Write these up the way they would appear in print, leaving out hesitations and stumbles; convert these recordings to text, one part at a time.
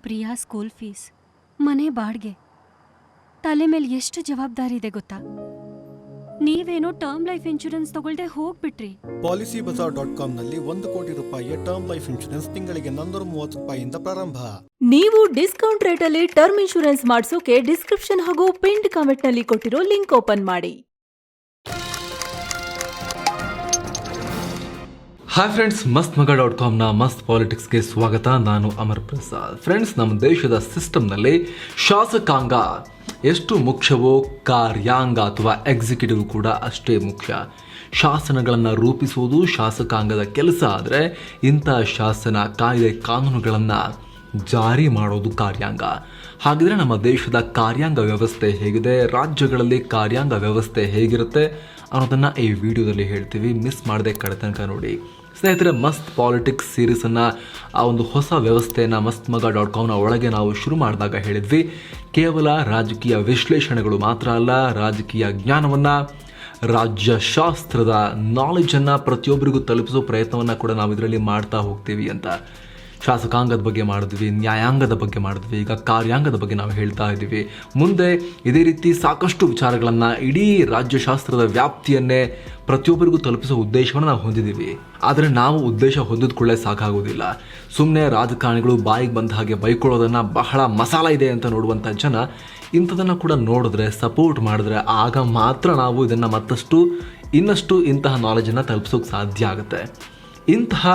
Priya school fees, ಮನೆ ಬಾಡ್ಗೆ, ತಲೆ ಮೇಲೆ ಎಷ್ಟು ಜವಾಬ್ದಾರಿ ಇದೆ ಗೊತ್ತಾ? ನೀವೇನೋ ಟರ್ಮ್ ಲೈಫ್ ಇನ್ಶೂರೆನ್ಸ್ ತಗೊಳ್ದೆ ಹೋಗ್ಬಿಟ್ರಿ. PolicyBazaar.com ನಲ್ಲಿ 1 ಕೋಟಿ ರೂಪಾಯಿಯ ಟರ್ಮ್ ಲೈಫ್ ಇನ್ಶೂರೆನ್ಸ್ ತಿಂಗಳಿಗೆ 430 ರೂಪಾಯಿಯಿಂದ ಪ್ರಾರಂಭ. ನೀವು ಡಿಸ್ಕೌಂಟ್ ರೇಟಲ್ಲಿ ಟರ್ಮ್ ಇನ್ಶೂರೆನ್ಸ್ ಮಾಡಿಸೋಕೆ ಡಿಸ್ಕ್ರಿಪ್ಷನ್ ಹಾಗೂ ಪಿನ್ಡ್ ಕಾಮೆಂಟ್ ನಲ್ಲಿ ಕೊಟ್ಟಿರೋ ಲಿಂಕ್ ಓಪನ್ ಮಾಡಿ. ಹಾಯ್ ಫ್ರೆಂಡ್ಸ್, mastmaga.com ಮಸ್ತ್ ಪಾಲಿಟಿಕ್ಸ್ಗೆ ಸ್ವಾಗತ. ನಾನು ಅಮರ್ ಪ್ರಸಾದ್. ಫ್ರೆಂಡ್ಸ್, ನಮ್ಮ ದೇಶದ ಸಿಸ್ಟಮ್ನಲ್ಲಿ ಶಾಸಕಾಂಗ ಎಷ್ಟು ಮುಖ್ಯವೋ ಕಾರ್ಯಾಂಗ ಅಥವಾ ಎಕ್ಸಿಕ್ಯೂಟಿವ್ ಕೂಡ ಅಷ್ಟೇ ಮುಖ್ಯ. ಶಾಸನಗಳನ್ನು ರೂಪಿಸುವುದು ಶಾಸಕಾಂಗದ ಕೆಲಸ ಆದರೆ ಇಂಥ ಶಾಸನ ಕಾಯ್ದೆ ಕಾನೂನುಗಳನ್ನು ಜಾರಿ ಮಾಡೋದು ಕಾರ್ಯಾಂಗ. ಹಾಗಿದ್ರೆ ನಮ್ಮ ದೇಶದ ಕಾರ್ಯಾಂಗ ವ್ಯವಸ್ಥೆ ಹೇಗಿದೆ, ರಾಜ್ಯಗಳಲ್ಲಿ ಕಾರ್ಯಾಂಗ ವ್ಯವಸ್ಥೆ ಹೇಗಿರುತ್ತೆ ಅನ್ನೋದನ್ನು ಈ ವಿಡಿಯೋದಲ್ಲಿ ಹೇಳ್ತೀವಿ. ಮಿಸ್ ಮಾಡದೆ ಕಡೆ ತನಕ ನೋಡಿ ಸ್ನೇಹಿತರೆ. ಮಸ್ತ್ ಪಾಲಿಟಿಕ್ಸ್ ಸೀರೀಸನ್ನು ಆ ಒಂದು ಹೊಸ ವ್ಯವಸ್ಥೆಯನ್ನು mastmaga.com ಒಳಗೆ ನಾವು ಶುರು ಮಾಡಿದಾಗ ಹೇಳಿದ್ವಿ, ಕೇವಲ ರಾಜಕೀಯ ವಿಶ್ಲೇಷಣೆಗಳು ಮಾತ್ರ ಅಲ್ಲ, ರಾಜಕೀಯ ಜ್ಞಾನವನ್ನು, ರಾಜ್ಯಶಾಸ್ತ್ರದ ನಾಲೆಜನ್ನು ಪ್ರತಿಯೊಬ್ಬರಿಗೂ ತಲುಪಿಸೋ ಪ್ರಯತ್ನವನ್ನು ಕೂಡ ನಾವು ಇದರಲ್ಲಿ ಮಾಡ್ತಾ ಹೋಗ್ತೀವಿ ಅಂತ. ಶಾಸಕಾಂಗದ ಬಗ್ಗೆ ಮಾಡಿದ್ವಿ, ನ್ಯಾಯಾಂಗದ ಬಗ್ಗೆ ಮಾಡಿದ್ವಿ, ಈಗ ಕಾರ್ಯಾಂಗದ ಬಗ್ಗೆ ನಾವು ಹೇಳ್ತಾ ಇದ್ದೀವಿ. ಮುಂದೆ ಇದೇ ರೀತಿ ಸಾಕಷ್ಟು ವಿಚಾರಗಳನ್ನು, ಇಡೀ ರಾಜ್ಯಶಾಸ್ತ್ರದ ವ್ಯಾಪ್ತಿಯನ್ನೇ ಪ್ರತಿಯೊಬ್ಬರಿಗೂ ತಲುಪಿಸೋ ಉದ್ದೇಶವನ್ನು ನಾವು ಹೊಂದಿದ್ದೀವಿ. ಆದರೆ ನಾವು ಉದ್ದೇಶ ಹೊಂದಿದ್ಕೊಳ್ಳೆ ಸಾಕಾಗೋದಿಲ್ಲ. ಸುಮ್ಮನೆ ರಾಜಕಾರಣಿಗಳು ಬಾಯಿಗೆ ಬಂದ ಹಾಗೆ ಬೈಕೊಳ್ಳೋದನ್ನು ಬಹಳ ಮಸಾಲ ಇದೆ ಅಂತ ನೋಡುವಂಥ ಜನ ಇಂಥದನ್ನು ಕೂಡ ನೋಡಿದ್ರೆ, ಸಪೋರ್ಟ್ ಮಾಡಿದ್ರೆ ಆಗ ಮಾತ್ರ ನಾವು ಇದನ್ನು ಇನ್ನಷ್ಟು ಇಂತಹ ನಾಲೆಜನ್ನು ತಲುಪಿಸೋಕೆ ಸಾಧ್ಯ ಆಗುತ್ತೆ. ಇಂತಹ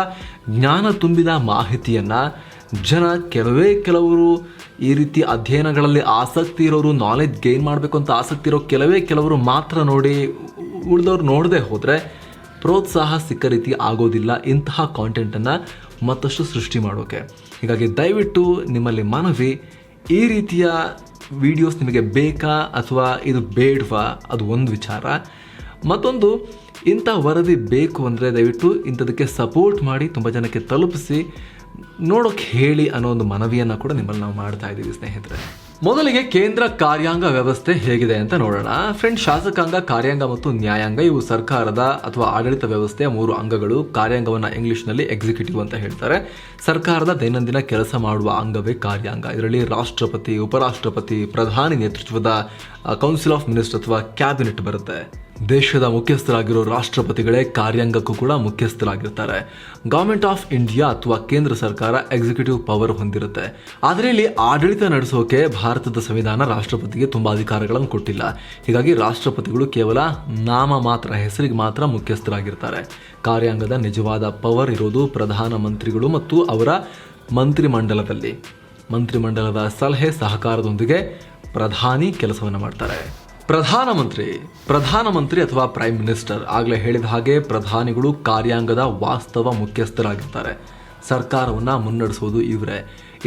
ಜ್ಞಾನ ತುಂಬಿದ ಮಾಹಿತಿಯನ್ನು ಕೆಲವರು ಈ ರೀತಿ ಅಧ್ಯಯನಗಳಲ್ಲಿ ಆಸಕ್ತಿ ಇರೋರು, ನಾಲೆಜ್ ಗೇನ್ ಮಾಡಬೇಕು ಅಂತ ಆಸಕ್ತಿ ಇರೋ ಕೆಲವರು ಮಾತ್ರ ನೋಡಿ, ಉಳಿದವ್ರು ನೋಡದೆ ಹೋದರೆ ಪ್ರೋತ್ಸಾಹ ಸಿಕ್ಕ ರೀತಿ ಆಗೋದಿಲ್ಲ ಇಂತಹ ಕಾಂಟೆಂಟನ್ನು ಮತ್ತಷ್ಟು ಸೃಷ್ಟಿ ಮಾಡೋಕ್ಕೆ. ಹೀಗಾಗಿ ದಯವಿಟ್ಟು ನಿಮ್ಮಲ್ಲಿ ಮನವಿ, ಈ ರೀತಿಯ ವಿಡಿಯೋಸ್ ನಿಮಗೆ ಬೇಕಾ ಅಥವಾ ಇದು ಬೇಡವಾ, ಅದು ಒಂದು ವಿಚಾರ. ಮತ್ತೊಂದು, ಇಂಥ ವರದಿ ಬೇಕು ಅಂದರೆ ದಯವಿಟ್ಟು ಇಂಥದಕ್ಕೆ ಸಪೋರ್ಟ್ ಮಾಡಿ, ತುಂಬ ಜನಕ್ಕೆ ತಲುಪಿಸಿ, ನೋಡೋಕ್ಕೆ ಹೇಳಿ ಅನ್ನೋ ಒಂದು ಮನವಿಯನ್ನು ಕೂಡ ನಿಮ್ಮಲ್ಲಿ ನಾವು ಮಾಡ್ತಾ ಇದ್ದೀವಿ ಸ್ನೇಹಿತರೆ. ಮೊದಲಿಗೆ ಕೇಂದ್ರ ಕಾರ್ಯಾಂಗ ವ್ಯವಸ್ಥೆ ಹೇಗಿದೆ ಅಂತ ನೋಡೋಣ. ಫ್ರೆಂಡ್ಸ್, ಶಾಸಕಾಂಗ, ಕಾರ್ಯಾಂಗ ಮತ್ತು ನ್ಯಾಯಾಂಗ ಇವು ಸರ್ಕಾರದ ಅಥವಾ ಆಡಳಿತ ವ್ಯವಸ್ಥೆಯ 3 ಅಂಗಗಳು. ಕಾರ್ಯಾಂಗವನ್ನು ಇಂಗ್ಲಿಷ್ನಲ್ಲಿ ಎಕ್ಸಿಕ್ಯೂಟಿವ್ ಅಂತ ಹೇಳ್ತಾರೆ. ಸರ್ಕಾರದ ದೈನಂದಿನ ಕೆಲಸ ಮಾಡುವ ಅಂಗವೇ ಕಾರ್ಯಾಂಗ. ಇದರಲ್ಲಿ ರಾಷ್ಟ್ರಪತಿ, ಉಪರಾಷ್ಟ್ರಪತಿ, ಪ್ರಧಾನಿ ನೇತೃತ್ವದ ಕೌನ್ಸಿಲ್ ಆಫ್ ಮಿನಿಸ್ಟರ್ ಅಥವಾ ಕ್ಯಾಬಿನೆಟ್ ಬರುತ್ತೆ. ದೇಶದ ಮುಖ್ಯಸ್ಥರಾಗಿರೋ ರಾಷ್ಟ್ರಪತಿಗಳೇ ಕಾರ್ಯಾಂಗಕ್ಕೂ ಕೂಡ ಮುಖ್ಯಸ್ಥರಾಗಿರ್ತಾರೆ. ಗವರ್ಮೆಂಟ್ ಆಫ್ ಇಂಡಿಯಾ ಅಥವಾ ಕೇಂದ್ರ ಸರ್ಕಾರ ಎಕ್ಸಿಕ್ಯೂಟಿವ್ ಪವರ್ ಹೊಂದಿರುತ್ತೆ. ಆದರೆ ಇಲ್ಲಿ ಆಡಳಿತ ನಡೆಸೋಕೆ ಭಾರತದ ಸಂವಿಧಾನ ರಾಷ್ಟ್ರಪತಿಗೆ ತುಂಬ ಅಧಿಕಾರಗಳನ್ನು ಕೊಟ್ಟಿಲ್ಲ. ಹೀಗಾಗಿ ರಾಷ್ಟ್ರಪತಿಗಳು ಕೇವಲ ನಾಮ ಮಾತ್ರ, ಹೆಸರಿಗೆ ಮಾತ್ರ ಮುಖ್ಯಸ್ಥರಾಗಿರ್ತಾರೆ. ಕಾರ್ಯಾಂಗದ ನಿಜವಾದ ಪವರ್ ಇರೋದು ಪ್ರಧಾನಮಂತ್ರಿಗಳು ಮತ್ತು ಅವರ ಮಂತ್ರಿಮಂಡಲದಲ್ಲಿ. ಮಂತ್ರಿಮಂಡಲದ ಸಲಹೆ ಸಹಕಾರದೊಂದಿಗೆ ಪ್ರಧಾನಿ ಕೆಲಸವನ್ನು ಮಾಡ್ತಾರೆ. ಪ್ರಧಾನಮಂತ್ರಿ ಅಥವಾ ಪ್ರೈಮ್ ಮಿನಿಸ್ಟರ್, ಆಗಲೇ ಹೇಳಿದ ಹಾಗೆ ಪ್ರಧಾನಿಗಳು ಕಾರ್ಯಾಂಗದ ವಾಸ್ತವ ಮುಖ್ಯಸ್ಥರಾಗಿರ್ತಾರೆ. ಸರ್ಕಾರವನ್ನು ಮುನ್ನಡೆಸುವುದು ಇವರೇ.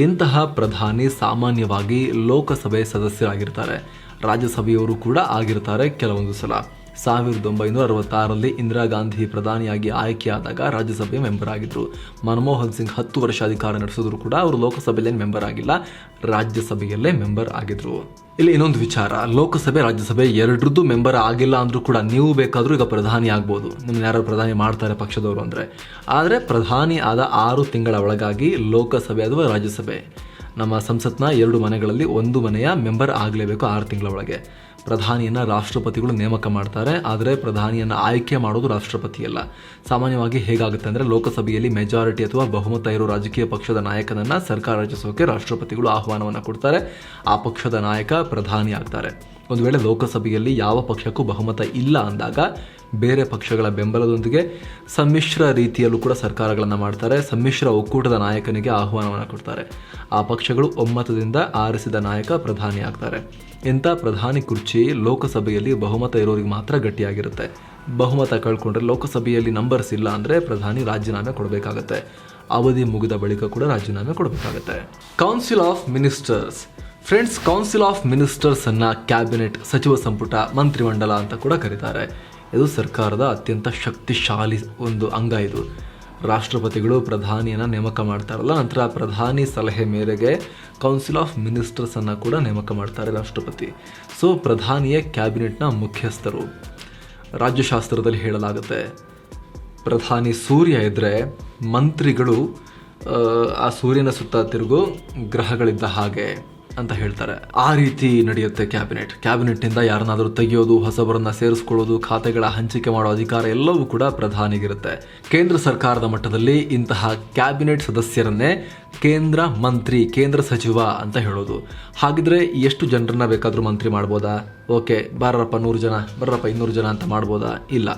ಇಂತಹ ಪ್ರಧಾನಿ ಸಾಮಾನ್ಯವಾಗಿ ಲೋಕಸಭೆ ಸದಸ್ಯರಾಗಿರ್ತಾರೆ. ರಾಜ್ಯಸಭೆಯವರು ಕೂಡ ಆಗಿರ್ತಾರೆ ಕೆಲವೊಂದು ಸಲ. 1966ರಲ್ಲಿ ಇಂದಿರಾ ಗಾಂಧಿ ಪ್ರಧಾನಿಯಾಗಿ ಆಯ್ಕೆಯಾದಾಗ ರಾಜ್ಯಸಭೆಯ ಮೆಂಬರ್ ಆಗಿದ್ರು. ಮನಮೋಹನ್ ಸಿಂಗ್ 10 ವರ್ಷ ಅಧಿಕಾರ ನಡೆಸಿದ್ರು ಕೂಡ ಅವರು ಲೋಕಸಭೆಯಲ್ಲೇ ಮೆಂಬರ್ ಆಗಿಲ್ಲ, ರಾಜ್ಯಸಭೆಯಲ್ಲೇ ಮೆಂಬರ್ ಆಗಿದ್ರು. ಇಲ್ಲಿ ಇನ್ನೊಂದು ವಿಚಾರ, ಲೋಕಸಭೆ ರಾಜ್ಯಸಭೆ ಎರಡರದ್ದು ಮೆಂಬರ್ ಆಗಿಲ್ಲ ಅಂದರೂ ಕೂಡ ನೀವು ಬೇಕಾದರೂ ಈಗ ಪ್ರಧಾನಿ ಆಗ್ಬೋದು, ನಿಮ್ಮನ್ನ ಯಾರು ಪ್ರಧಾನಿ ಮಾಡ್ತಾರೆ ಪಕ್ಷದವರು ಅಂದರೆ. ಆದರೆ ಪ್ರಧಾನಿ ಆದ 6 ತಿಂಗಳ ಒಳಗಾಗಿ ಲೋಕಸಭೆ ಅಥವಾ ರಾಜ್ಯಸಭೆ, ನಮ್ಮ ಸಂಸತ್ನ 2 ಮನೆಗಳಲ್ಲಿ 1 ಮನೆಯ ಮೆಂಬರ್ ಆಗಲೇಬೇಕು 6 ತಿಂಗಳ ಒಳಗೆ. ಪ್ರಧಾನಿಯನ್ನು ರಾಷ್ಟ್ರಪತಿಗಳು ನೇಮಕ ಮಾಡ್ತಾರೆ, ಆದರೆ ಪ್ರಧಾನಿಯನ್ನು ಆಯ್ಕೆ ಮಾಡೋದು ರಾಷ್ಟ್ರಪತಿಯಲ್ಲ. ಸಾಮಾನ್ಯವಾಗಿ ಹೇಗಾಗುತ್ತೆ ಅಂದರೆ, ಲೋಕಸಭೆಯಲ್ಲಿ ಮೆಜಾರಿಟಿ ಅಥವಾ ಬಹುಮತ ಇರೋ ರಾಜಕೀಯ ಪಕ್ಷದ ನಾಯಕನನ್ನು ಸರ್ಕಾರ ರಚಿಸೋಕೆ ರಾಷ್ಟ್ರಪತಿಗಳು ಆಹ್ವಾನವನ್ನು ಕೊಡ್ತಾರೆ. ಆ ಪಕ್ಷದ ನಾಯಕ ಪ್ರಧಾನಿ ಆಗ್ತಾರೆ. ಒಂದು ವೇಳೆ ಲೋಕಸಭೆಯಲ್ಲಿ ಯಾವ ಪಕ್ಷಕ್ಕೂ ಬಹುಮತ ಇಲ್ಲ ಅಂದಾಗ ಬೇರೆ ಪಕ್ಷಗಳ ಬೆಂಬಲದೊಂದಿಗೆ ಸಮ್ಮಿಶ್ರ ರೀತಿಯಲ್ಲೂ ಕೂಡ ಸರ್ಕಾರಗಳನ್ನು ಮಾಡ್ತಾರೆ. ಸಮ್ಮಿಶ್ರ ಒಕ್ಕೂಟದ ನಾಯಕನಿಗೆ ಆಹ್ವಾನವನ್ನು ಕೊಡ್ತಾರೆ. ಆ ಪಕ್ಷಗಳು ಒಮ್ಮತದಿಂದ ಆರಿಸಿದ ನಾಯಕ ಪ್ರಧಾನಿ ಆಗ್ತಾರೆ. ಇಂಥ ಪ್ರಧಾನಿ ಕುರ್ಚಿ ಲೋಕಸಭೆಯಲ್ಲಿ ಬಹುಮತ ಇರೋರಿಗೆ ಮಾತ್ರ ಗಟ್ಟಿಯಾಗಿರುತ್ತೆ. ಬಹುಮತ ಕಳ್ಕೊಂಡ್ರೆ, ಲೋಕಸಭೆಯಲ್ಲಿ ನಂಬರ್ಸ್ ಇಲ್ಲ ಅಂದರೆ ಪ್ರಧಾನಿ ರಾಜೀನಾಮೆ ಕೊಡಬೇಕಾಗತ್ತೆ. ಅವಧಿ ಮುಗಿದ ಬಳಿಕ ಕೂಡ ರಾಜೀನಾಮೆ ಕೊಡಬೇಕಾಗತ್ತೆ. Council of ministers. Friends, council of ministers ಅನ್ನು ಕ್ಯಾಬಿನೆಟ್, ಸಚಿವ ಸಂಪುಟ, ಮಂತ್ರಿಮಂಡಲ ಅಂತ ಕೂಡ ಕರೀತಾರೆ. ಇದು ಸರ್ಕಾರದ ಅತ್ಯಂತ ಶಕ್ತಿಶಾಲಿ ಒಂದು ಅಂಗ. ಇದು ರಾಷ್ಟ್ರಪತಿಗಳು ಪ್ರಧಾನಿಯನ್ನು ನೇಮಕ ಮಾಡ್ತಾರಲ್ಲ, ನಂತರ ಪ್ರಧಾನಿ ಸಲಹೆ ಮೇರೆಗೆ ಕೌನ್ಸಿಲ್ ಆಫ್ ಮಿನಿಸ್ಟರ್ಸನ್ನು ಕೂಡ ನೇಮಕ ಮಾಡ್ತಾರೆ ರಾಷ್ಟ್ರಪತಿ. ಸೊ ಪ್ರಧಾನಿಯೇ ಕ್ಯಾಬಿನೆಟ್ನ ಮುಖ್ಯಸ್ಥರು. ರಾಜ್ಯಶಾಸ್ತ್ರದಲ್ಲಿ ಹೇಳಲಾಗುತ್ತೆ, ಪ್ರಧಾನಿ ಸೂರ್ಯ ಇದ್ದರೆ ಮಂತ್ರಿಗಳು ಆ ಸೂರ್ಯನ ಸುತ್ತ ತಿರುಗು ಗ್ರಹಗಳಿದ್ದ ಹಾಗೆ ಅಂತ ಹೇಳ್ತಾರೆ. ಆ ರೀತಿ ನಡೆಯುತ್ತೆ ಕ್ಯಾಬಿನೆಟ್ನಿಂದ ಯಾರನ್ನಾದರೂ ತೆಗೆಯೋದು, ಹೊಸಬರನ್ನ ಸೇರಿಸ್ಕೊಳ್ಳೋದು, ಖಾತೆಗಳ ಹಂಚಿಕೆ ಮಾಡೋ ಅಧಿಕಾರ ಎಲ್ಲವೂ ಕೂಡ ಪ್ರಧಾನಿಗಿರುತ್ತೆ. ಕೇಂದ್ರ ಸರ್ಕಾರದ ಮಟ್ಟದಲ್ಲಿ ಇಂತಹ ಕ್ಯಾಬಿನೆಟ್ ಸದಸ್ಯರನ್ನೇ ಕೇಂದ್ರ ಮಂತ್ರಿ, ಕೇಂದ್ರ ಸಚಿವ ಅಂತ ಹೇಳೋದು. ಹಾಗಿದ್ರೆ ಎಷ್ಟು ಜನರನ್ನ ಬೇಕಾದರೂ ಮಂತ್ರಿ ಮಾಡ್ಬೋದಾ? ಓಕೆ, ಬಾರಪ್ಪ 100 ಜನ, ಬರ್ರಪ್ಪ 200 ಜನ ಅಂತ ಮಾಡ್ಬೋದಾ? ಇಲ್ಲ.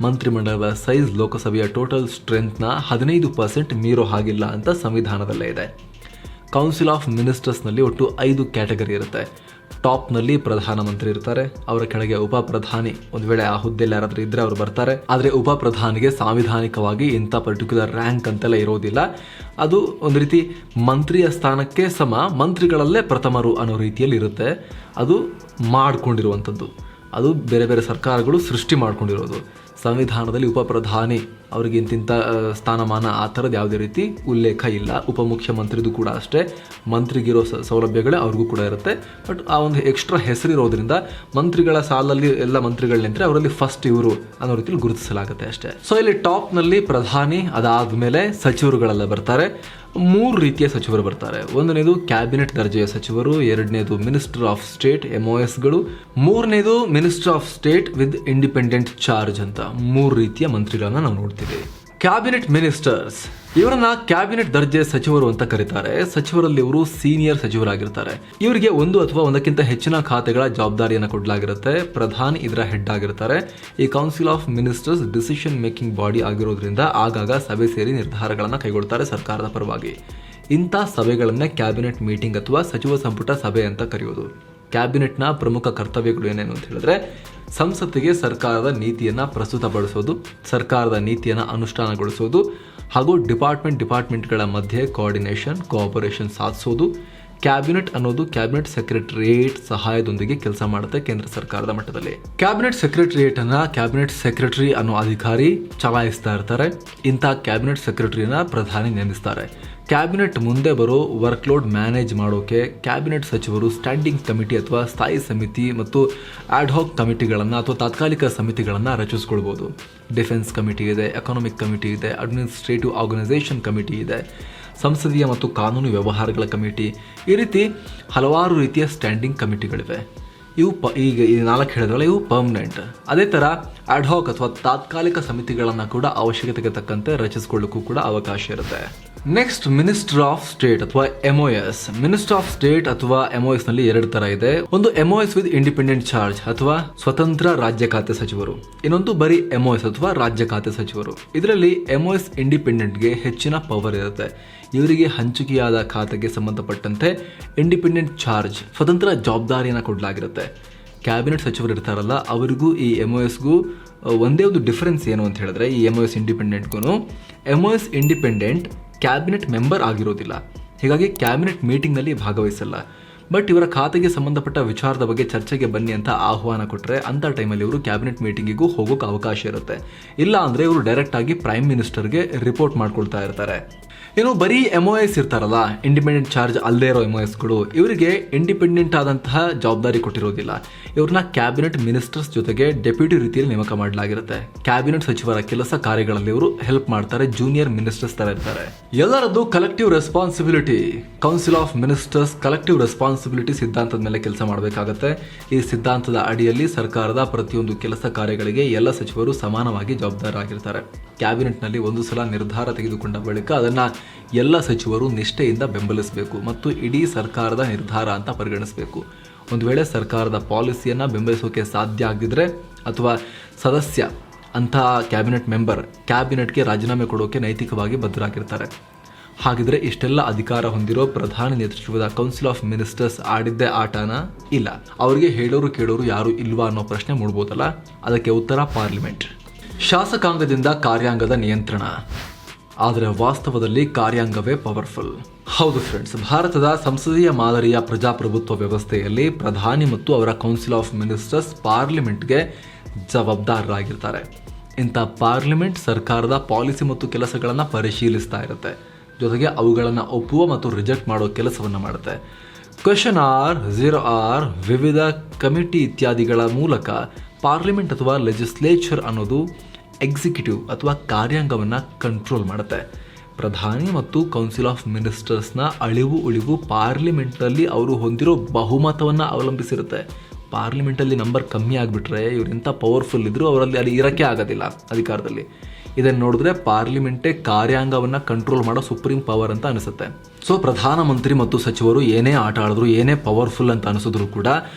ಮಂತ್ರಿಮಂಡಲದ ಸೈಜ್ ಲೋಕಸಭೆಯ ಟೋಟಲ್ ಸ್ಟ್ರೆಂತ್ನ 15% ಮೀರೋ ಹಾಗಿಲ್ಲ ಅಂತ ಸಂವಿಧಾನದಲ್ಲೇ ಇದೆ. ಕೌನ್ಸಿಲ್ ಆಫ್ ಮಿನಿಸ್ಟರ್ಸ್ನಲ್ಲಿ ಒಟ್ಟು 5 ಕ್ಯಾಟಗರಿ ಇರುತ್ತೆ. ಟಾಪ್ನಲ್ಲಿ ಪ್ರಧಾನಮಂತ್ರಿ ಇರ್ತಾರೆ, ಅವರ ಕೆಳಗೆ ಉಪ ಪ್ರಧಾನಿ, ಒಂದು ವೇಳೆ ಆ ಹುದ್ದೆಯಲ್ಲಿ ಯಾರಾದರೂ ಇದ್ರೆ ಅವರು ಬರ್ತಾರೆ. ಆದರೆ ಉಪ ಪ್ರಧಾನಿಗೆ ಸಾಂವಿಧಾನಿಕವಾಗಿ ಇಂಥ ಪರ್ಟಿಕ್ಯುಲರ್ ರ್ಯಾಂಕ್ ಅಂತೆಲ್ಲ ಇರೋದಿಲ್ಲ. ಅದು ಒಂದು ರೀತಿ ಮಂತ್ರಿಯ ಸ್ಥಾನಕ್ಕೆ ಸಮ, ಮಂತ್ರಿಗಳಲ್ಲೇ ಪ್ರಥಮರು ಅನ್ನೋ ರೀತಿಯಲ್ಲಿ ಇರುತ್ತೆ. ಅದು ಮಾಡಿಕೊಂಡಿರುವಂಥದ್ದು, ಅದು ಬೇರೆ ಬೇರೆ ಸರ್ಕಾರಗಳು ಸೃಷ್ಟಿ ಮಾಡ್ಕೊಂಡಿರೋದು. ಸಂವಿಧಾನದಲ್ಲಿ ಉಪ ಪ್ರಧಾನಿ ಅವರಿಗೆ ಇಂತಿಂಥ ಸ್ಥಾನಮಾನ ಆ ಥರದ್ದು ಯಾವುದೇ ರೀತಿ ಉಲ್ಲೇಖ ಇಲ್ಲ. ಉಪಮುಖ್ಯಮಂತ್ರಿದು ಕೂಡ ಅಷ್ಟೇ, ಮಂತ್ರಿಗಿರೋ ಸೌಲಭ್ಯಗಳೇ ಅವ್ರಿಗೂ ಕೂಡ ಇರುತ್ತೆ. ಬಟ್ ಆ ಒಂದು ಎಕ್ಸ್ಟ್ರಾ ಹೆಸರಿರೋದ್ರಿಂದ ಮಂತ್ರಿಗಳ ಸಾಲಲ್ಲಿ ಎಲ್ಲ ಮಂತ್ರಿಗಳು ನಿಂತರೆ ಅವರಲ್ಲಿ ಫಸ್ಟ್ ಇವರು ಅನ್ನೋ ರೀತಿಯಲ್ಲಿ ಗುರುತಿಸಲಾಗುತ್ತೆ ಅಷ್ಟೇ. ಸೊ ಇಲ್ಲಿ ಟಾಪ್ನಲ್ಲಿ ಪ್ರಧಾನಿ, ಅದಾದಮೇಲೆ ಸಚಿವರುಗಳೆಲ್ಲ ಬರ್ತಾರೆ. 3 ರೀತಿಯ ಸಚಿವರು ಬರ್ತಾರೆ. ಒಂದನೇದು ಕ್ಯಾಬಿನೆಟ್ ದರ್ಜೆಯ ಸಚಿವರು, ಎರಡನೇದು ಮಿನಿಸ್ಟರ್ ಆಫ್ ಸ್ಟೇಟ್ MOSಗಳು, ಮೂರನೇದು minister of state with independent charge ಅಂತ 3 ರೀತಿಯ ಮಂತ್ರಿಗಳನ್ನ ನಾವು ನೋಡ್ತೀವಿ. ಕ್ಯಾಬಿನೆಟ್ ಮಿನಿಸ್ಟರ್ಸ್, ಇವರನ್ನ ಕ್ಯಾಬಿನೆಟ್ ದರ್ಜೆ ಸಚಿವರು ಅಂತ ಕರೀತಾರೆ. ಸಚಿವರಲ್ಲಿ ಇವರು ಸೀನಿಯರ್ ಸಚಿವರಾಗಿರ್ತಾರೆ. ಇವರಿಗೆ 1 ಅಥವಾ ಒಂದಕ್ಕಿಂತ ಹೆಚ್ಚಿನ ಖಾತೆಗಳ ಜವಾಬ್ದಾರಿಯನ್ನು ಕೊಡಲಾಗಿರುತ್ತೆ. ಪ್ರಧಾನಿ ಇದರ ಹೆಡ್ ಆಗಿರ್ತಾರೆ. ಈ council of ministers decision making body ಆಗಿರೋದ್ರಿಂದ ಆಗಾಗ ಸಭೆ ಸೇರಿ ನಿರ್ಧಾರಗಳನ್ನು ಕೈಗೊಳ್ತಾರೆ ಸರ್ಕಾರದ ಪರವಾಗಿ. ಇಂಥ ಸಭೆಗಳನ್ನೇ ಕ್ಯಾಬಿನೆಟ್ ಮೀಟಿಂಗ್ ಅಥವಾ ಸಚಿವ ಸಂಪುಟ ಸಭೆ ಅಂತ ಕರೆಯೋದು. ಕ್ಯಾಬಿನೆಟ್ನ ಪ್ರಮುಖ ಕರ್ತವ್ಯಗಳು ಏನೇನು ಅಂತ ಹೇಳಿದ್ರೆ, ಸಂಸತ್ತಿಗೆ ಸರ್ಕಾರದ ನೀತಿಯನ್ನು ಪ್ರಸ್ತುತಪಡಿಸೋದು, ಸರ್ಕಾರದ ನೀತಿಯನ್ನು ಅನುಷ್ಠಾನಗೊಳಿಸೋದು, ಹಾಗೂ ಡಿಪಾರ್ಟ್ಮೆಂಟ್ಗಳ ಮಧ್ಯೆ ಕೋಆಪರೇಷನ್ ಸಾಧಿಸೋದು. ಕ್ಯಾಬಿನೆಟ್ ಅನ್ನೋದು ಕ್ಯಾಬಿನೆಟ್ ಸೆಕ್ರೆಟರಿಯೇಟ್ ಸಹಾಯದೊಂದಿಗೆ ಕೆಲಸ ಮಾಡುತ್ತೆ ಕೇಂದ್ರ ಸರ್ಕಾರದ ಮಟ್ಟದಲ್ಲಿ. ಕ್ಯಾಬಿನೆಟ್ ಸೆಕ್ರೆಟರಿಯೇಟ್ ಅನ್ನ ಕ್ಯಾಬಿನೆಟ್ ಸೆಕ್ರೆಟರಿ ಅನ್ನೋ ಅಧಿಕಾರಿ ಚಲಾಯಿಸ್ತಾ ಇರ್ತಾರೆ. ಇಂಥ ಕ್ಯಾಬಿನೆಟ್ ಸೆಕ್ರೆಟರಿನ ಪ್ರಧಾನಿ ನೇಮಿಸ್ತಾರೆ. ಕ್ಯಾಬಿನೆಟ್ ಮುಂದೆ ಬರೋ ವರ್ಕ್ಲೋಡ್ ಮ್ಯಾನೇಜ್ ಮಾಡೋಕೆ ಕ್ಯಾಬಿನೆಟ್ ಸಚಿವರು ಸ್ಟ್ಯಾಂಡಿಂಗ್ ಕಮಿಟಿ ಅಥವಾ ಸ್ಥಾಯಿ ಸಮಿತಿ ಮತ್ತು ಆಡ್ಹಾಕ್ ಕಮಿಟಿಗಳನ್ನು ಅಥವಾ ತಾತ್ಕಾಲಿಕ ಸಮಿತಿಗಳನ್ನು ರಚಿಸ್ಕೊಳ್ಬೋದು. ಡಿಫೆನ್ಸ್ ಕಮಿಟಿ ಇದೆ, ಎಕನಾಮಿಕ್ ಕಮಿಟಿ ಇದೆ, ಅಡ್ಮಿನಿಸ್ಟ್ರೇಟಿವ್ ಆರ್ಗನೈಸೇಷನ್ ಕಮಿಟಿ ಇದೆ, ಸಂಸದೀಯ ಮತ್ತು ಕಾನೂನು ವ್ಯವಹಾರಗಳ ಕಮಿಟಿ, ಈ ರೀತಿ ಹಲವಾರು ರೀತಿಯ ಸ್ಟ್ಯಾಂಡಿಂಗ್ ಕಮಿಟಿಗಳಿವೆ. ಇವು ಈಗ ಈ 4 ಹೇಳಿದ್ರಲ್ಲ, ಇವು ಪರ್ಮನೆಂಟ್. ಅದೇ ಥರ ಆಡ್ಹಾಕ್ ಅಥವಾ ತಾತ್ಕಾಲಿಕ ಸಮಿತಿಗಳನ್ನು ಕೂಡ ಅವಶ್ಯಕತೆಗೆ ತಕ್ಕಂತೆ ರಚಿಸಿಕೊಳ್ಳಕ್ಕೂ ಕೂಡ ಅವಕಾಶ ಇರುತ್ತೆ. ನೆಕ್ಸ್ಟ್, ಮಿನಿಸ್ಟರ್ ಆಫ್ ಸ್ಟೇಟ್ ಅಥವಾ MOS. ಮಿನಿಸ್ಟರ್ ಆಫ್ ಸ್ಟೇಟ್ ಅಥವಾ MOS ನಲ್ಲಿ 2 ತರ ಇದೆ. ಒಂದು MOS ವಿತ್ ಇಂಡಿಪೆಂಡೆಂಟ್ ಚಾರ್ಜ್ ಅಥವಾ ಸ್ವತಂತ್ರ ರಾಜ್ಯ ಖಾತೆ ಸಚಿವರು, ಇನ್ನೊಂದು ಬರೀ MOS ಅಥವಾ ರಾಜ್ಯ ಖಾತೆ ಸಚಿವರು. ಇದರಲ್ಲಿ MOS ಇಂಡಿಪೆಂಡೆಂಟ್ಗೆ ಹೆಚ್ಚಿನ ಪವರ್ ಇರುತ್ತೆ. ಇವರಿಗೆ ಹಂಚಿಕೆಯಾದ ಖಾತೆಗೆ ಸಂಬಂಧಪಟ್ಟಂತೆ ಇಂಡಿಪೆಂಡೆಂಟ್ ಚಾರ್ಜ್, ಸ್ವತಂತ್ರ ಜವಾಬ್ದಾರಿಯನ್ನು ಕೊಡಲಾಗಿರುತ್ತೆ. ಕ್ಯಾಬಿನೆಟ್ ಸಚಿವರು ಇರ್ತಾರಲ್ಲ, ಅವರಿಗೂ ಈ MOSಗೂ ಒಂದೇ ಒಂದು ಡಿಫರೆನ್ಸ್ ಏನು ಅಂತ ಹೇಳಿದ್ರೆ, ಈ MOS ಇಂಡಿಪೆಂಡೆಂಟ್ಗೂ MOS independent cabinet member ಆಗಿರೋದಿಲ್ಲ, ಹೀಗಾಗಿ ಕ್ಯಾಬಿನೆಟ್ ಮೀಟಿಂಗ್ನಲ್ಲಿ ಭಾಗವಹಿಸಲ್ಲ. ಬಟ್ ಇವರ ಖಾತೆಗೆ ಸಂಬಂಧಪಟ್ಟ ವಿಚಾರದ ಬಗ್ಗೆ ಚರ್ಚೆಗೆ ಬನ್ನಿ ಅಂತ ಆಹ್ವಾನ ಕೊಟ್ಟರೆ ಅಂಥ ಟೈಮಲ್ಲಿ ಇವರು ಕ್ಯಾಬಿನೆಟ್ ಮೀಟಿಂಗಿಗೂ ಹೋಗೋಕೆ ಅವಕಾಶ ಇರುತ್ತೆ. ಇಲ್ಲ ಅಂದರೆ ಇವರು ಡೈರೆಕ್ಟ್ ಆಗಿ ಪ್ರೈಮ್ ಮಿನಿಸ್ಟರ್ಗೆ ರಿಪೋರ್ಟ್ ಮಾಡ್ಕೊಳ್ತಾ ಇರ್ತಾರೆ. ಇನ್ನು ಬರೀ MOS ಇರ್ತಾರಲ್ಲ, ಇಂಡಿಪೆಂಡೆಂಟ್ ಚಾರ್ಜ್ ಅಲ್ಲದೇ ಇರೋ MOSಗಳು, ಇವರಿಗೆ ಇಂಡಿಪೆಂಡೆಂಟ್ ಆದಂತಹ ಜವಾಬ್ದಾರಿ ಕೊಟ್ಟಿರೋದಿಲ್ಲ. ಇವ್ರನ್ನ ಕ್ಯಾಬಿನೆಟ್ ಮಿನಿಸ್ಟರ್ಸ್ ಜೊತೆಗೆ ಡೆಪ್ಯೂಟಿ ರೀತಿಯಲ್ಲಿ ನೇಮಕ ಮಾಡಲಾಗಿರುತ್ತೆ. ಕ್ಯಾಬಿನೆಟ್ ಸಚಿವರ ಕೆಲಸ ಕಾರ್ಯಗಳಲ್ಲಿ ಇವರು ಹೆಲ್ಪ್ ಮಾಡ್ತಾರೆ, ಜೂನಿಯರ್ ಮಿನಿಸ್ಟರ್ಸ್ ತರ ಇರ್ತಾರೆ. ಎಲ್ಲರದ್ದು collective responsibility. Council of ministers collective responsibility ಸಿದ್ಧಾಂತದ ಮೇಲೆ ಕೆಲಸ ಮಾಡಬೇಕಾಗತ್ತೆ. ಈ ಸಿದ್ಧಾಂತದ ಅಡಿಯಲ್ಲಿ ಸರ್ಕಾರದ ಪ್ರತಿಯೊಂದು ಕೆಲಸ ಕಾರ್ಯಗಳಿಗೆ ಎಲ್ಲ ಸಚಿವರು ಸಮಾನವಾಗಿ ಜವಾಬ್ದಾರರಾಗಿರ್ತಾರೆ. ಕ್ಯಾಬಿನೆಟ್ನಲ್ಲಿ ಒಂದು ಸಲ ನಿರ್ಧಾರ ತೆಗೆದುಕೊಂಡ ಬಳಿಕ ಅದನ್ನು ಎಲ್ಲ ಸಚಿವರು ನಿಷ್ಠೆಯಿಂದ ಬೆಂಬಲಿಸಬೇಕು ಮತ್ತು ಇಡೀ ಸರ್ಕಾರದ ನಿರ್ಧಾರ ಅಂತ ಪರಿಗಣಿಸಬೇಕು. ಒಂದು ವೇಳೆ ಸರ್ಕಾರದ ಪಾಲಿಸಿಯನ್ನು ಬೆಂಬಲಿಸೋಕೆ ಸಾಧ್ಯ ಆಗದಿದ್ದರೆ ಅಥವಾ ಸದಸ್ಯ ಅಂತಹ ಕ್ಯಾಬಿನೆಟ್ ಮೆಂಬರ್ ಕ್ಯಾಬಿನೆಟ್ಗೆ ರಾಜೀನಾಮೆ ಕೊಡೋಕೆ ನೈತಿಕವಾಗಿ ಬದ್ಧರಾಗಿರ್ತಾರೆ. ಹಾಗಿದ್ರೆ ಇಷ್ಟೆಲ್ಲ ಅಧಿಕಾರ ಹೊಂದಿರೋ ಪ್ರಧಾನಿ ನೇತೃತ್ವದ ಕೌನ್ಸಿಲ್ ಆಫ್ ಮಿನಿಸ್ಟರ್ಸ್ ಆಡಿದ್ದೇ ಆಟನ? ಇಲ್ಲ. ಅವರಿಗೆ ಹೇಳೋರು ಕೇಳೋರು ಯಾರು ಇಲ್ವಾ ಅನ್ನೋ ಪ್ರಶ್ನೆ ಮೂಡ್ಬೋದಲ್ಲ, ಅದಕ್ಕೆ ಉತ್ತರ ಪಾರ್ಲಿಮೆಂಟ್. ಶಾಸಕಾಂಗದಿಂದ ಕಾರ್ಯಾಂಗದ ನಿಯಂತ್ರಣ. ಆದರೆ ವಾಸ್ತವದಲ್ಲಿ ಕಾರ್ಯಾಂಗವೇ ಪವರ್ಫುಲ್. ಹೌದು ಫ್ರೆಂಡ್ಸ್, ಭಾರತದ ಸಂಸದೀಯ ಮಾದರಿಯ ಪ್ರಜಾಪ್ರಭುತ್ವ ವ್ಯವಸ್ಥೆಯಲ್ಲಿ ಪ್ರಧಾನಿ ಮತ್ತು ಅವರ ಕೌನ್ಸಿಲ್ ಆಫ್ ಮಿನಿಸ್ಟರ್ಸ್ ಪಾರ್ಲಿಮೆಂಟ್ಗೆ ಜವಾಬ್ದಾರರಾಗಿರ್ತಾರೆ. ಇಂಥ ಪಾರ್ಲಿಮೆಂಟ್ ಸರ್ಕಾರದ ಪಾಲಿಸಿ ಮತ್ತು ಕೆಲಸಗಳನ್ನು ಪರಿಶೀಲಿಸ್ತಾ ಇರುತ್ತೆ, ಜೊತೆಗೆ ಅವುಗಳನ್ನು ಒಪ್ಪುವ ಮತ್ತು ರಿಜೆಕ್ಟ್ ಮಾಡೋ ಕೆಲಸವನ್ನು ಮಾಡುತ್ತೆ. ಕ್ವೆಶ್ಚನ್ ಆರ್, 0 ಆರ್, ವಿವಿಧ ಕಮಿಟಿ ಇತ್ಯಾದಿಗಳ ಮೂಲಕ ಪಾರ್ಲಿಮೆಂಟ್ ಅಥವಾ ಲೆಜಿಸ್ಲೇಚರ್ ಅನ್ನೋದು ಎಕ್ಸಿಕ್ಯೂಟಿವ್ ಅಥವಾ ಕಾರ್ಯಾಂಗವನ್ನು ಕಂಟ್ರೋಲ್ ಮಾಡುತ್ತೆ. ಪ್ರಧಾನಿ ಮತ್ತು ಕೌನ್ಸಿಲ್ ಆಫ್ ಮಿನಿಸ್ಟರ್ಸ್ನ ಅಳಿವು ಉಳಿವು ಪಾರ್ಲಿಮೆಂಟ್ನಲ್ಲಿ ಅವರು ಹೊಂದಿರೋ ಬಹುಮತವನ್ನು ಅವಲಂಬಿಸಿರುತ್ತೆ. ಪಾರ್ಲಿಮೆಂಟಲ್ಲಿ ನಂಬರ್ ಕಮ್ಮಿ ಆಗಿಬಿಟ್ರೆ ಇವ್ರು ಎಂಥ ಪವರ್ಫುಲ್ ಇದ್ದರೂ ಅಲ್ಲಿ ಇರೋಕ್ಕೆ ಆಗೋದಿಲ್ಲ ಅಧಿಕಾರದಲ್ಲಿ. ಇದನ್ನು ನೋಡಿದ್ರೆ ಪಾರ್ಲಿಮೆಂಟೇ ಕಾರ್ಯಾಂಗವನ್ನು ಕಂಟ್ರೋಲ್ ಮಾಡೋ ಸುಪ್ರೀಂ ಪವರ್ ಅಂತ ಅನಿಸುತ್ತೆ. ಸೊ ಪ್ರಧಾನಮಂತ್ರಿ ಮತ್ತು ಸಚಿವರು ಏನೇ ಆಟ ಆಡಿದ್ರು, ಏನೇ ಪವರ್ಫುಲ್ ಅಂತ ಅನಿಸಿದ್ರು ಕೂಡ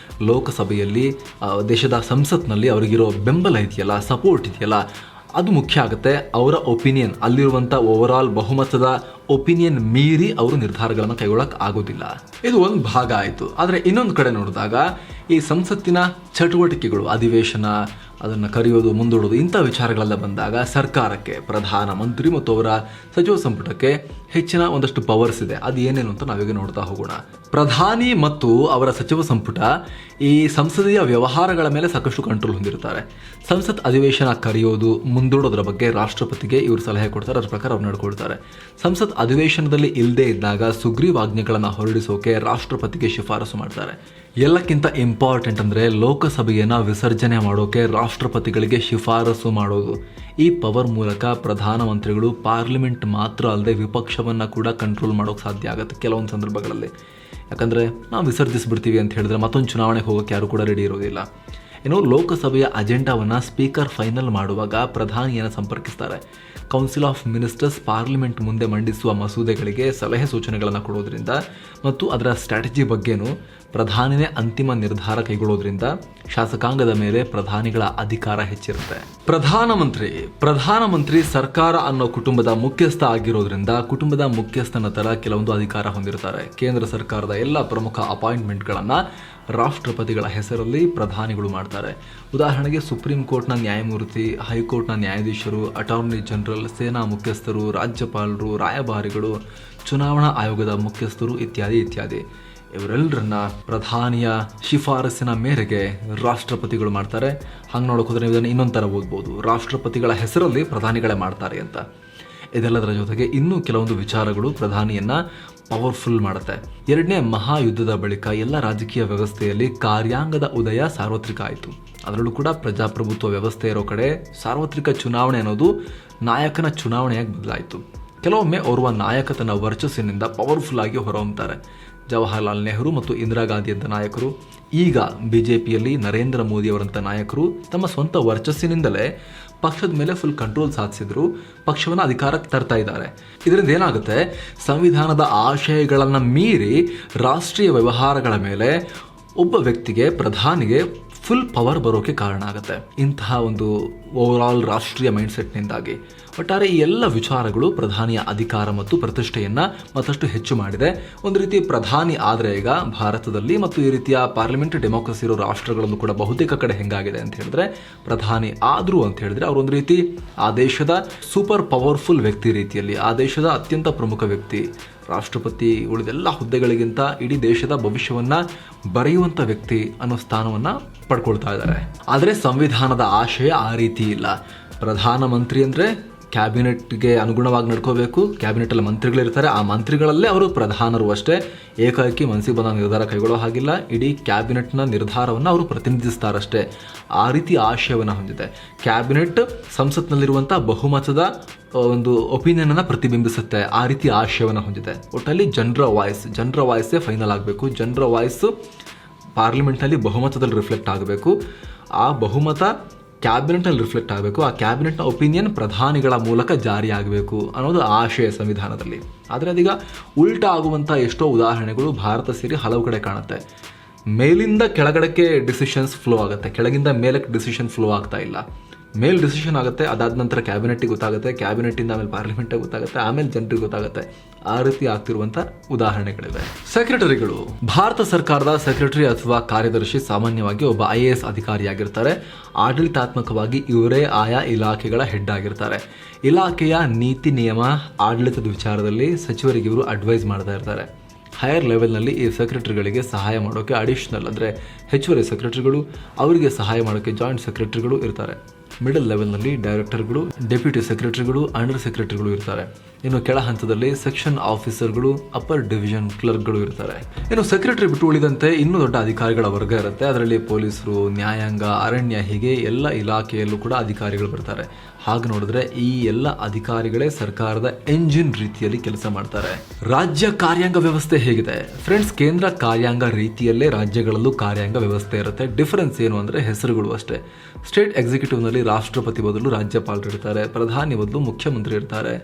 ಲೋಕಸಭೆಯಲ್ಲಿ ದೇಶದ ಸಂಸತ್ನಲ್ಲಿ ಅವರಿಗಿರೋ ಬೆಂಬಲ ಇದೆಯಲ್ಲ, ಸಪೋರ್ಟ್ ಇದೆಯಲ್ಲ, ಅದು ಮುಖ್ಯ ಆಗುತ್ತೆ. ಅವರ ಒಪಿನಿಯನ್, ಅಲ್ಲಿರುವಂಥ ಓವರಾಲ್ ಬಹುಮತದ ಒಪಿನಿಯನ್ ಮೀರಿ ಅವರು ನಿರ್ಧಾರಗಳನ್ನು ಕೈಗೊಳ್ಳಕ್ಕೆ ಆಗೋದಿಲ್ಲ. ಇದು ಒಂದು ಭಾಗ ಆಯಿತು. ಆದರೆ ಇನ್ನೊಂದು ಕಡೆ ನೋಡಿದಾಗ ಈ ಸಂಸತ್ತಿನ ಚಟುವಟಿಕೆಗಳು, ಅಧಿವೇಶನ, ಅದನ್ನು ಕರೆಯೋದು, ಮುಂದೂಡೋದು, ಇಂಥ ವಿಚಾರಗಳೆಲ್ಲ ಬಂದಾಗ ಸರ್ಕಾರಕ್ಕೆ, ಪ್ರಧಾನಮಂತ್ರಿ ಮತ್ತು ಅವರ ಸಚಿವ ಸಂಪುಟಕ್ಕೆ ಹೆಚ್ಚಿನ ಒಂದಷ್ಟು ಪವರ್ಸ್ ಇದೆ. ಅದು ಏನೇನು ಅಂತ ನಾವೀಗ ನೋಡ್ತಾ ಹೋಗೋಣ. ಪ್ರಧಾನಿ ಮತ್ತು ಅವರ ಸಚಿವ ಸಂಪುಟ ಈ ಸಂಸದೀಯ ವ್ಯವಹಾರಗಳ ಮೇಲೆ ಸಾಕಷ್ಟು ಕಂಟ್ರೋಲ್ ಹೊಂದಿರ್ತಾರೆ. ಸಂಸತ್ ಅಧಿವೇಶನ ಕರೆಯೋದು, ಮುಂದೂಡೋದ್ರ ಬಗ್ಗೆ ರಾಷ್ಟ್ರಪತಿಗೆ ಇವರು ಸಲಹೆ ಕೊಡ್ತಾರೆ, ಅದರ ಪ್ರಕಾರ ಅವ್ರು ನಡ್ಕೊಳ್ತಾರೆ. ಸಂಸತ್ ಅಧಿವೇಶನದಲ್ಲಿ ಇಲ್ಲದೇ ಇದ್ದಾಗ ಸುಗ್ರೀವಾಜ್ಞೆಗಳನ್ನು ಹೊರಡಿಸೋಕೆ ರಾಷ್ಟ್ರಪತಿಗೆ ಶಿಫಾರಸು ಮಾಡ್ತಾರೆ. ಎಲ್ಲಕ್ಕಿಂತ ಇಂಪಾರ್ಟೆಂಟ್ ಅಂದರೆ ಲೋಕಸಭೆಯನ್ನು ವಿಸರ್ಜನೆ ಮಾಡೋಕೆ ರಾಷ್ಟ್ರಪತಿಗಳಿಗೆ ಶಿಫಾರಸು ಮಾಡೋದು. ಈ ಪವರ್ ಮೂಲಕ ಪ್ರಧಾನಮಂತ್ರಿಗಳು ಪಾರ್ಲಿಮೆಂಟ್ ಮಾತ್ರ ಅಲ್ಲದೆ ವಿಪಕ್ಷವನ್ನು ಕೂಡ ಕಂಟ್ರೋಲ್ ಮಾಡೋಕೆ ಸಾಧ್ಯ ಆಗುತ್ತೆ ಕೆಲವೊಂದು ಸಂದರ್ಭಗಳಲ್ಲಿ. ಯಾಕಂದರೆ ನಾವು ವಿಸರ್ಜಿಸ್ಬಿಡ್ತೀವಿ ಅಂತ ಹೇಳಿದ್ರೆ ಮತ್ತೊಂದು ಚುನಾವಣೆಗೆ ಹೋಗೋಕ್ಕೆ ಯಾರು ಕೂಡ ರೆಡಿ ಇರೋದಿಲ್ಲ. ಇನ್ನು ಲೋಕಸಭೆಯ ಅಜೆಂಡಾವನ್ನು ಸ್ಪೀಕರ್ ಫೈನಲ್ ಮಾಡುವಾಗ ಪ್ರಧಾನಿಯನ್ನು ಸಂಪರ್ಕಿಸ್ತಾರೆ. ಕೌನ್ಸಿಲ್ ಆಫ್ ಮಿನಿಸ್ಟರ್ಸ್ ಪಾರ್ಲಿಮೆಂಟ್ ಮುಂದೆ ಮಂಡಿಸುವ ಮಸೂದೆಗಳಿಗೆ ಸಲಹೆ ಸೂಚನೆಗಳನ್ನು ಕೊಡೋದ್ರಿಂದ ಮತ್ತು ಅದರ ಸ್ಟ್ರಾಟಜಿ ಬಗ್ಗೆನೂ ಪ್ರಧಾನಿನೇ ಅಂತಿಮ ನಿರ್ಧಾರ ಕೈಗೊಳ್ಳೋದ್ರಿಂದ ಶಾಸಕಾಂಗದ ಮೇಲೆ ಪ್ರಧಾನಿಗಳ ಅಧಿಕಾರ ಹೆಚ್ಚಿರುತ್ತೆ. ಪ್ರಧಾನಮಂತ್ರಿ ಸರ್ಕಾರ ಅನ್ನೋ ಕುಟುಂಬದ ಮುಖ್ಯಸ್ಥ ಆಗಿರೋದ್ರಿಂದ ಕುಟುಂಬದ ಮುಖ್ಯಸ್ಥನ ತರ ಕೆಲವೊಂದು ಅಧಿಕಾರ ಹೊಂದಿರ್ತಾರೆ. ಕೇಂದ್ರ ಸರ್ಕಾರದ ಎಲ್ಲ ಪ್ರಮುಖ ಅಪಾಯಿಂಟ್ಮೆಂಟ್ಗಳನ್ನು ರಾಷ್ಟ್ರಪತಿಗಳ ಹೆಸರಲ್ಲಿ ಪ್ರಧಾನಿಗಳು ಮಾಡ್ತಾರೆ. ಉದಾಹರಣೆಗೆ ಸುಪ್ರೀಂ ಕೋರ್ಟ್ನ ನ್ಯಾಯಮೂರ್ತಿ, ಹೈಕೋರ್ಟ್ನ ನ್ಯಾಯಾಧೀಶರು, ಅಟಾರ್ನಿ ಜನರಲ್, ಸೇನಾ ಮುಖ್ಯಸ್ಥರು, ರಾಜ್ಯಪಾಲರು, ರಾಯಭಾರಿಗಳು, ಚುನಾವಣಾ ಆಯೋಗದ ಮುಖ್ಯಸ್ಥರು ಇತ್ಯಾದಿ. ಇವರೆಲ್ಲರನ್ನ ಪ್ರಧಾನಿಯ ಶಿಫಾರಸಿನ ಮೇರೆಗೆ ರಾಷ್ಟ್ರಪತಿಗಳು ಮಾಡ್ತಾರೆ. ಹಂಗೆ ನೋಡೋಕೆ ಹೋದರೆ ಇದನ್ನು ಇನ್ನೊಂದು ಥರ ಓದ್ಬೋದು, ರಾಷ್ಟ್ರಪತಿಗಳ ಹೆಸರಲ್ಲಿ ಪ್ರಧಾನಿಗಳೇ ಮಾಡ್ತಾರೆ ಅಂತ. ಇದೆಲ್ಲದರ ಜೊತೆಗೆ ಇನ್ನೂ ಕೆಲವೊಂದು ವಿಚಾರಗಳು ಪ್ರಧಾನಿಯನ್ನು ಪವರ್ಫುಲ್ ಮಾಡುತ್ತೆ. ಎರಡನೇ ಮಹಾಯುದ್ಧದ ಬಳಿಕ ಎಲ್ಲ ರಾಜಕೀಯ ವ್ಯವಸ್ಥೆಯಲ್ಲಿ ಕಾರ್ಯಾಂಗದ ಉದಯ ಸಾರ್ವತ್ರಿಕ ಆಯಿತು. ಅದರಲ್ಲೂ ಕೂಡ ಪ್ರಜಾಪ್ರಭುತ್ವ ವ್ಯವಸ್ಥೆ ಇರೋ ಕಡೆ ಸಾರ್ವತ್ರಿಕ ಚುನಾವಣೆ ಅನ್ನೋದು ನಾಯಕನ ಚುನಾವಣೆಯಾಗಿ ಬದಲಾಯಿತು. ಕೆಲವೊಮ್ಮೆ ಓರ್ವ ನಾಯಕ ತನ್ನ ವರ್ಚಸ್ಸಿನಿಂದ ಪವರ್ಫುಲ್ ಆಗಿ ಹೊರಹೊಮ್ಮುತ್ತಾರೆ. ಜವಾಹರ್ಲಾಲ್ ನೆಹರು ಮತ್ತು ಇಂದಿರಾ ಗಾಂಧಿಯಂಥ ನಾಯಕರು, ಈಗ ಬಿಜೆಪಿಯಲ್ಲಿ ನರೇಂದ್ರ ಮೋದಿಯವರಂಥ ನಾಯಕರು ತಮ್ಮ ಸ್ವಂತ ವರ್ಚಸ್ಸಿನಿಂದಲೇ ಪಕ್ಷದ ಮೇಲೆ ಫುಲ್ ಕಂಟ್ರೋಲ್ ಸಾಧಿಸಿದ್ರು, ಪಕ್ಷವನ್ನು ಅಧಿಕಾರಕ್ಕೆ ತರ್ತಾ ಇದ್ದಾರೆ. ಇದರಿಂದ ಏನಾಗುತ್ತೆ, ಸಂವಿಧಾನದ ಆಶಯಗಳನ್ನು ಮೀರಿ ರಾಷ್ಟ್ರೀಯ ವ್ಯವಹಾರಗಳ ಮೇಲೆ ಒಬ್ಬ ವ್ಯಕ್ತಿಗೆ, ಪ್ರಧಾನಿಗೆ ಫುಲ್ ಪವರ್ ಬರೋಕೆ ಕಾರಣ ಆಗುತ್ತೆ. ಇಂತಹ ಒಂದು ಓವರಾಲ್ ರಾಷ್ಟ್ರೀಯ ಮೈಂಡ್ಸೆಟ್ನಿಂದಾಗಿ ಒಟ್ಟಾರೆ ಈ ಎಲ್ಲ ವಿಚಾರಗಳು ಪ್ರಧಾನಿಯ ಅಧಿಕಾರ ಮತ್ತು ಪ್ರತಿಷ್ಠೆಯನ್ನು ಮತ್ತಷ್ಟು ಹೆಚ್ಚು ಮಾಡಿದೆ. ಒಂದು ರೀತಿ ಪ್ರಧಾನಿ ಆದರೆ ಈಗ ಭಾರತದಲ್ಲಿ ಮತ್ತು ಈ ರೀತಿಯ ಪಾರ್ಲಿಮೆಂಟರಿ ಡೆಮೋಕ್ರಸಿ ಇರೋ ರಾಷ್ಟ್ರಗಳಲ್ಲೂ ಕೂಡ ಬಹುತೇಕ ಕಡೆ ಹೆಂಗಾಗಿದೆ ಅಂತ ಹೇಳಿದ್ರೆ, ಪ್ರಧಾನಿ ಆದರು ಅಂತ ಹೇಳಿದ್ರೆ ಅವರೊಂದು ರೀತಿ ಆ ದೇಶದ ಸೂಪರ್ ಪವರ್ಫುಲ್ ವ್ಯಕ್ತಿ ರೀತಿಯಲ್ಲಿ, ಆ ದೇಶದ ಅತ್ಯಂತ ಪ್ರಮುಖ ವ್ಯಕ್ತಿ, ರಾಷ್ಟ್ರಪತಿ ಉಳಿದೆಲ್ಲ ಹುದ್ದೆಗಳಿಗಿಂತ ಇಡೀ ದೇಶದ ಭವಿಷ್ಯವನ್ನು ಬರೆಯುವಂಥ ವ್ಯಕ್ತಿ ಅನ್ನೋ ಸ್ಥಾನವನ್ನು ಪಡ್ಕೊಳ್ತಾ ಇದ್ದಾರೆ. ಆದರೆ ಸಂವಿಧಾನದ ಆಶಯ ಆ ರೀತಿ ಇಲ್ಲ. ಪ್ರಧಾನಮಂತ್ರಿ ಅಂದರೆ ಕ್ಯಾಬಿನೆಟ್ಗೆ ಅನುಗುಣವಾಗಿ ನಡ್ಕೋಬೇಕು. ಕ್ಯಾಬಿನೆಟಲ್ಲಿ ಮಂತ್ರಿಗಳಿರ್ತಾರೆ, ಆ ಮಂತ್ರಿಗಳಲ್ಲೇ ಅವರು ಪ್ರಧಾನರು ಅಷ್ಟೇ. ಏಕಾಏಕಿ ಮನಸ್ಸಿಗೆ ಬಂದ ನಿರ್ಧಾರ ಕೈಗೊಳ್ಳೋ ಹಾಗಿಲ್ಲ. ಇಡೀ ಕ್ಯಾಬಿನೆಟ್ನ ನಿರ್ಧಾರವನ್ನು ಅವರು ಪ್ರತಿನಿಧಿಸ್ತಾರಷ್ಟೇ. ಆ ರೀತಿ ಆಶಯವನ್ನು ಹೊಂದಿದೆ. ಕ್ಯಾಬಿನೆಟ್ ಸಂಸತ್ನಲ್ಲಿರುವಂಥ ಬಹುಮತದ ಒಂದು ಒಪಿನಿಯನನ್ನು ಪ್ರತಿಬಿಂಬಿಸುತ್ತೆ. ಆ ರೀತಿ ಆಶಯವನ್ನು ಹೊಂದಿದೆ. ಒಟ್ಟಲ್ಲಿ ಜನರ ವಾಯ್ಸೇ ಫೈನಲ್ ಆಗಬೇಕು. ಜನರ ವಾಯ್ಸು ಪಾರ್ಲಿಮೆಂಟ್ನಲ್ಲಿ ಬಹುಮತದಲ್ಲಿ ರಿಫ್ಲೆಕ್ಟ್ ಆಗಬೇಕು. ಆ ಬಹುಮತ ಕ್ಯಾಬಿನೆಟ್ನಲ್ಲಿ ರಿಫ್ಲೆಕ್ಟ್ ಆಗಬೇಕು. ಆ ಕ್ಯಾಬಿನೆಟ್ನ ಒಪಿನಿಯನ್ ಪ್ರಧಾನಿಗಳ ಮೂಲಕ ಜಾರಿಯಾಗಬೇಕು ಅನ್ನೋದು ಆಶಯ ಸಂವಿಧಾನದಲ್ಲಿ. ಆದರೆ ಅದೀಗ ಉಲ್ಟಾ ಆಗುವಂಥ ಎಷ್ಟೋ ಉದಾಹರಣೆಗಳು ಭಾರತ ಸೇರಿ ಹಲವು ಕಡೆ ಕಾಣುತ್ತೆ. ಮೇಲಿಂದ ಕೆಳಗಡೆಗೆ ಡಿಸಿಷನ್ಸ್ ಫ್ಲೋ ಆಗುತ್ತೆ, ಕೆಳಗಿಂದ ಮೇಲಕ್ಕೆ ಡಿಸಿಷನ್ ಫ್ಲೋ ಆಗ್ತಾ ಇಲ್ಲ. ಮೇಲ್ ಡಿಸಿಷನ್ ಆಗುತ್ತೆ, ಅದಾದ ನಂತರ ಕ್ಯಾಬಿನೆಟ್ಟಿಗೆ ಗೊತ್ತಾಗುತ್ತೆ, ಕ್ಯಾಬಿನೆಟ್ಟಿಂದ ಆಮೇಲೆ ಪಾರ್ಲಿಮೆಂಟಿಗೆ ಗೊತ್ತಾಗುತ್ತೆ, ಆಮೇಲೆ ಜನರಿಗೆ ಗೊತ್ತಾಗುತ್ತೆ. ಆ ರೀತಿ ಆಗ್ತಿರುವಂಥ ಉದಾಹರಣೆಗಳಿವೆ. ಸೆಕ್ರೆಟರಿಗಳು, ಭಾರತ ಸರ್ಕಾರದ ಸೆಕ್ರೆಟರಿ ಅಥವಾ ಕಾರ್ಯದರ್ಶಿ ಸಾಮಾನ್ಯವಾಗಿ ಒಬ್ಬ IAS ಅಧಿಕಾರಿಯಾಗಿರ್ತಾರೆ. ಆಡಳಿತಾತ್ಮಕವಾಗಿ ಇವರೇ ಆಯಾ ಇಲಾಖೆಗಳ ಹೆಡ್ ಆಗಿರ್ತಾರೆ. ಇಲಾಖೆಯ ನೀತಿ ನಿಯಮ ಆಡಳಿತದ ವಿಚಾರದಲ್ಲಿ ಸಚಿವರಿಗೆ ಇವರು ಅಡ್ವೈಸ್ ಮಾಡ್ತಾ ಇರ್ತಾರೆ. ಹೈಯರ್ ಲೆವೆಲ್ನಲ್ಲಿ ಈ ಸೆಕ್ರೆಟರಿಗಳಿಗೆ ಸಹಾಯ ಮಾಡೋಕ್ಕೆ ಅಡಿಷನಲ್ ಅಂದರೆ ಹೆಚ್ಚುವರಿ ಸೆಕ್ರೆಟರಿಗಳು, ಅವರಿಗೆ ಸಹಾಯ ಮಾಡೋಕ್ಕೆ ಜಾಯಿಂಟ್ ಸೆಕ್ರೆಟರಿಗಳು ಇರ್ತಾರೆ. ಮಿಡಲ್ ಲೆವೆಲ್ನಲ್ಲಿ ಡೈರೆಕ್ಟರ್ಗಳು, ಡೆಪ್ಯೂಟಿ ಸೆಕ್ರೆಟರಿಗಳು, ಅಂಡರ್ ಸೆಕ್ರೆಟರಿಗಳು ಇರ್ತಾರೆ. ಇನ್ನು ಕೆಳ ಹಂತದಲ್ಲಿ ಸೆಕ್ಷನ್ ಆಫೀಸರ್ಗಳು, ಅಪ್ಪರ್ ಡಿವಿಷನ್ ಕ್ಲರ್ಕ್ಗಳು ಇರ್ತಾರೆ. ಇನ್ನು ಸೆಕ್ರೆಟರಿ ಬಿಟ್ಟು ಉಳಿದಂತೆ ಇನ್ನೂ ದೊಡ್ಡ ಅಧಿಕಾರಿಗಳ ವರ್ಗ ಇರುತ್ತೆ. ಅದರಲ್ಲಿ ಪೊಲೀಸರು, ನ್ಯಾಯಾಂಗ, ಅರಣ್ಯ, ಹೀಗೆ ಎಲ್ಲ ಇಲಾಖೆಯಲ್ಲೂ ಕೂಡ ಅಧಿಕಾರಿಗಳು ಬರ್ತಾರೆ. ಹಾಗೆ ನೋಡಿದ್ರೆ ಈ ಎಲ್ಲ ಅಧಿಕಾರಿಗಳೇ ಸರ್ಕಾರದ ಎಂಜಿನ್ ರೀತಿಯಲ್ಲಿ ಕೆಲಸ ಮಾಡ್ತಾರೆ. ರಾಜ್ಯ ಕಾರ್ಯಾಂಗ ವ್ಯವಸ್ಥೆ ಹೇಗಿದೆ ಫ್ರೆಂಡ್ಸ್? ಕೇಂದ್ರ ಕಾರ್ಯಾಂಗ ರೀತಿಯಲ್ಲೇ ರಾಜ್ಯಗಳಲ್ಲೂ ಕಾರ್ಯಾಂಗ ವ್ಯವಸ್ಥೆ ಇರುತ್ತೆ. ಡಿಫರೆನ್ಸ್ ಏನು ಅಂದರೆ ಹೆಸರುಗಳು ಅಷ್ಟೇ. ಸ್ಟೇಟ್ ಎಕ್ಸಿಕ್ಯೂಟಿವ್ನಲ್ಲಿ ರಾಷ್ಟ್ರಪತಿ ಬದಲು ರಾಜ್ಯಪಾಲರು ಇರ್ತಾರೆ, ಪ್ರಧಾನಿ ಬದಲು ಮುಖ್ಯಮಂತ್ರಿ ಇರ್ತಾರೆ.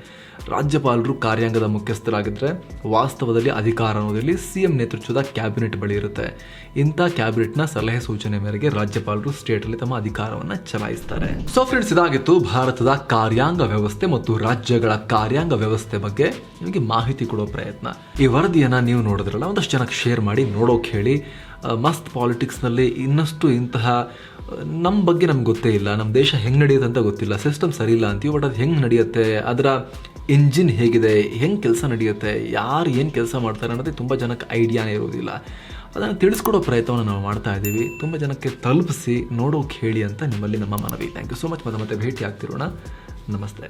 ರಾಜ್ಯಪಾಲರು ಕಾರ್ಯಾಂಗದ ಮುಖ್ಯಸ್ಥರಾಗಿದ್ದರೆ ವಾಸ್ತವದಲ್ಲಿ ಅಧಿಕಾರ ಅನ್ನೋದಲ್ಲಿ CM ನೇತೃತ್ವದ ಕ್ಯಾಬಿನೆಟ್ ಬಳಿ ಇರುತ್ತೆ. ಇಂಥ ಕ್ಯಾಬಿನೆಟ್ನ ಸಲಹೆ ಸೂಚನೆ ಮೇರೆಗೆ ರಾಜ್ಯಪಾಲರು ಸ್ಟೇಟಲ್ಲಿ ತಮ್ಮ ಅಧಿಕಾರವನ್ನು ಚಲಾಯಿಸ್ತಾರೆ. ಸೊ ಫ್ರೆಂಡ್ಸ್, ಇದಾಗಿತ್ತು ಭಾರತದ ಕಾರ್ಯಾಂಗ ವ್ಯವಸ್ಥೆ ಮತ್ತು ರಾಜ್ಯಗಳ ಕಾರ್ಯಾಂಗ ವ್ಯವಸ್ಥೆ ಬಗ್ಗೆ ನಿಮಗೆ ಮಾಹಿತಿ ಕೊಡೋ ಪ್ರಯತ್ನ. ಈ ವರದಿಯನ್ನು ನೀವು ನೋಡಿದ್ರಲ್ಲ, ಒಂದಷ್ಟು ಜನಕ್ಕೆ ಶೇರ್ ಮಾಡಿ, ನೋಡೋಕೆ ಹೇಳಿ. ಮಸ್ತ್ ಪಾಲಿಟಿಕ್ಸ್ನಲ್ಲಿ ಇನ್ನಷ್ಟು ಇಂತಹ ನಮ್ಮ ಬಗ್ಗೆ ನಮ್ಗೆ ಗೊತ್ತೇ ಇಲ್ಲ, ನಮ್ಮ ದೇಶ ಹೆಂಗೆ ನಡೆಯುತ್ತೆ ಅಂತ ಗೊತ್ತಿಲ್ಲ, ಸಿಸ್ಟಮ್ ಸರಿ ಇಲ್ಲ ಅಂತೀವಿ. ಬಟ್ ಅದು ಹೆಂಗೆ ನಡೆಯುತ್ತೆ, ಅದರ ಇಂಜಿನ್ ಹೇಗಿದೆ, ಹೆಂಗೆ ಕೆಲಸ ನಡೆಯುತ್ತೆ, ಯಾರು ಏನು ಕೆಲಸ ಮಾಡ್ತಾರೆ ಅನ್ನೋದೇ ತುಂಬ ಜನಕ್ಕೆ ಐಡಿಯಾನೇ ಇರೋದಿಲ್ಲ. ಅದನ್ನು ತಿಳಿಸ್ಕೊಡೋ ಪ್ರಯತ್ನವನ್ನು ನಾವು ಮಾಡ್ತಾ ಇದ್ದೀವಿ. ತುಂಬ ಜನಕ್ಕೆ ತಲುಪಿಸಿ, ನೋಡೋಕೆ ಹೇಳಿ ಅಂತ ನಿಮ್ಮಲ್ಲಿ ನಮ್ಮ ಮನವಿ. Thank you so much. ಮತ್ತೆ ಭೇಟಿ ಆಗ್ತಿರೋಣ. ನಮಸ್ತೆ.